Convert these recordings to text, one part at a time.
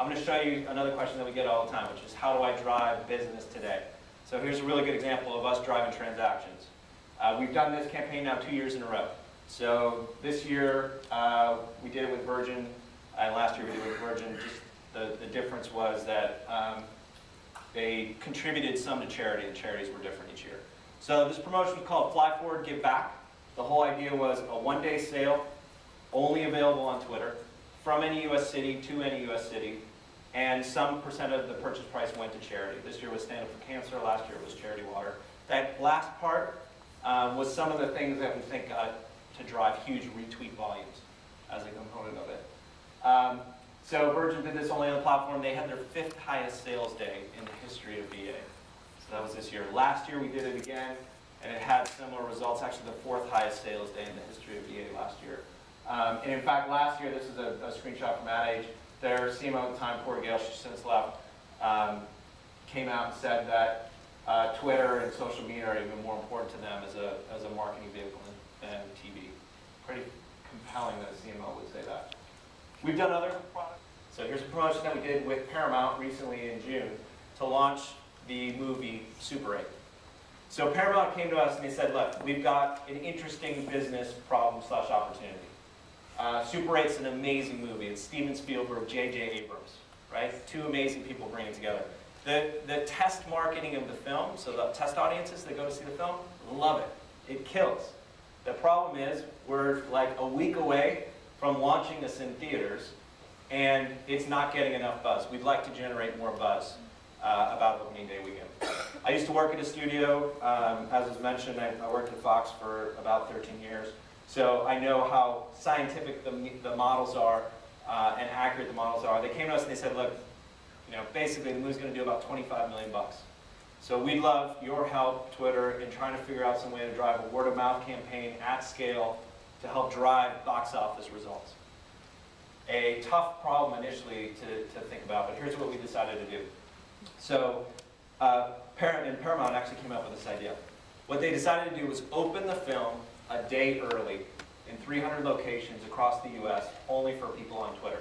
I'm going to show you another question that we get all the time, which is how do I drive business today? So here's a really good example of us driving transactions. We've done this campaign now 2 years in a row. So this year we did it with Virgin, and last year we did it with Virgin. Just the difference was that they contributed some to charity, and charities were different each year. So this promotion was called Fly Forward, Give Back. The whole idea was a one-day sale, only available on Twitter, from any U.S. city to any U.S. city, and some percent of the purchase price went to charity. This year was Stand Up for Cancer, last year was Charity Water. That last part was some of the things that we think got to drive huge retweet volumes as a component of it. So Virgin did this only on the platform. They had their 5th highest sales day in the history of VA. So that was this year. Last year we did it again, and it had similar results, actually the 4th highest sales day in the history of VA last year. And in fact, last year, this is a screenshot from Ad Age, their CMO at the time, poor Gail, she's since left, came out and said that Twitter and social media are even more important to them as a marketing vehicle than TV. Pretty compelling that a CMO would say that. We've done other products. So here's a promotion that we did with Paramount recently in June to launch the movie Super 8. So Paramount came to us and they said, look, we've got an interesting business problem / opportunity. Super 8's an amazing movie. It's Steven Spielberg, J.J. Abrams, right? 2 amazing people bringing it together. The test marketing of the film, so the test audiences that go to see the film, love it. It kills. The problem is we're like a week away from launching this in theaters, and it's not getting enough buzz. We'd like to generate more buzz about opening day weekend. I used to work at a studio. As was mentioned, I worked at Fox for about 13 years. So I know how scientific the models are and accurate the models are. They came to us and they said, look, basically the movie's going to do about $25 million. So we'd love your help, Twitter, in trying to figure out some way to drive a word-of-mouth campaign at scale to help drive box office results. A tough problem initially to think about, but here's what we decided to do. So Paramount actually came up with this idea. What they decided to do was open the film a day early in 300 locations across the US, only for people on Twitter.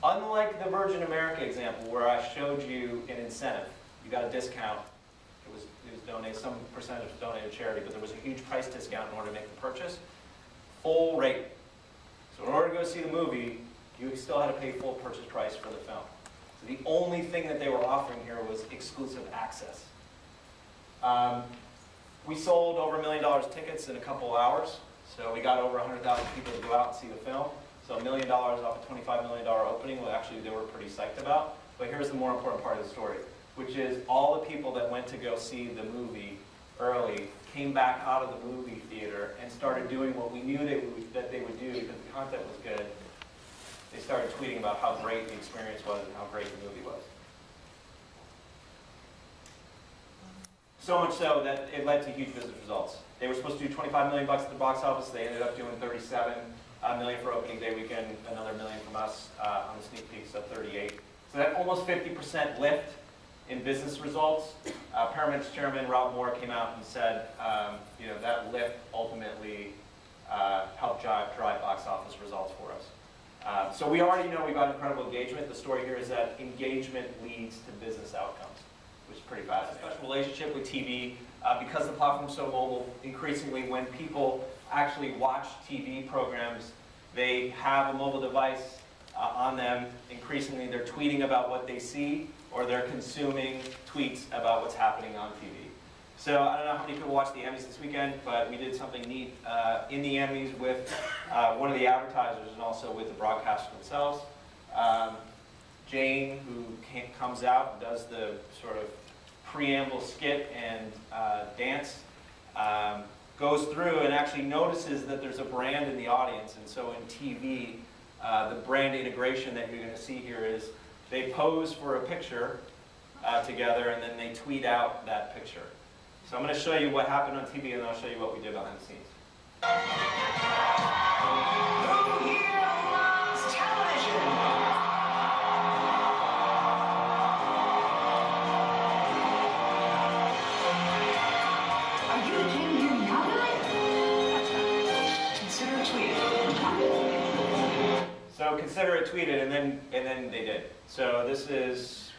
Unlike the Virgin America example where I showed you an incentive, you got a discount, it was donated, some percentage was donated to charity, but there was a huge price discount in order to make the purchase. Full rate. So in order to go see the movie, you still had to pay full purchase price for the film. So the only thing that they were offering here was exclusive access. We sold over $1 million tickets in a couple of hours, so we got over 100,000 people to go out and see the film. So $1 million off a $25 million opening, well, actually they were pretty psyched about. But here's the more important part of the story, which is all the people that went to go see the movie early came back out of the movie theater and started doing what we knew that they would do because the content was good. They started tweeting about how great the experience was and how great the movie was. So much so that it led to huge business results. They were supposed to do $25 million at the box office. They ended up doing $37 million for opening day weekend, another $1 million from us on the sneak peek, so 38. So that almost 50% lift in business results. Paramount's chairman, Rob Moore, came out and said, that lift ultimately helped drive box office results for us. So we already know we've got incredible engagement. The story here is that engagement leads to business outcomes, which is pretty fascinating. A special relationship with TV, because the platform's so mobile, increasingly when people actually watch TV programs, they have a mobile device on them. Increasingly, they're tweeting about what they see, or they're consuming tweets about what's happening on TV. So I don't know how many people watched the Emmys this weekend, but we did something neat in the Emmys with one of the advertisers and also with the broadcasters themselves. Jane, who comes out and does the sort of preamble skit and dance, goes through and actually notices that there's a brand in the audience. And so in TV, the brand integration that you're going to see here is they pose for a picture together and then they tweet out that picture. So I'm going to show you what happened on TV and then I'll show you what we did behind the scenes. Who here loves television? Are you the king here now, guy? Consider tweeting. So consider consider it tweeted, and then they did. So this is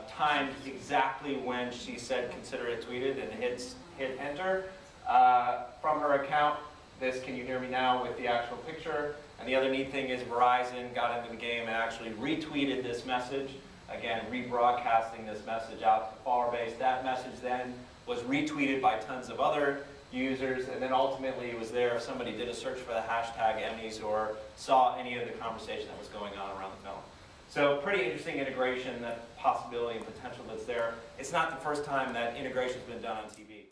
timed exactly when she said consider it tweeted, and hit enter from her account. This, can you hear me now, with the actual picture? And the other neat thing is Verizon got into the game and actually retweeted this message. Again, rebroadcasting this message out to the follower base. That message then was retweeted by tons of other users, and then ultimately it was there if somebody did a search for the hashtag Emmys or saw any of the conversation that was going on around the film. So pretty interesting integration, that possibility and potential that's there. It's not the first time that integration's been done on TV.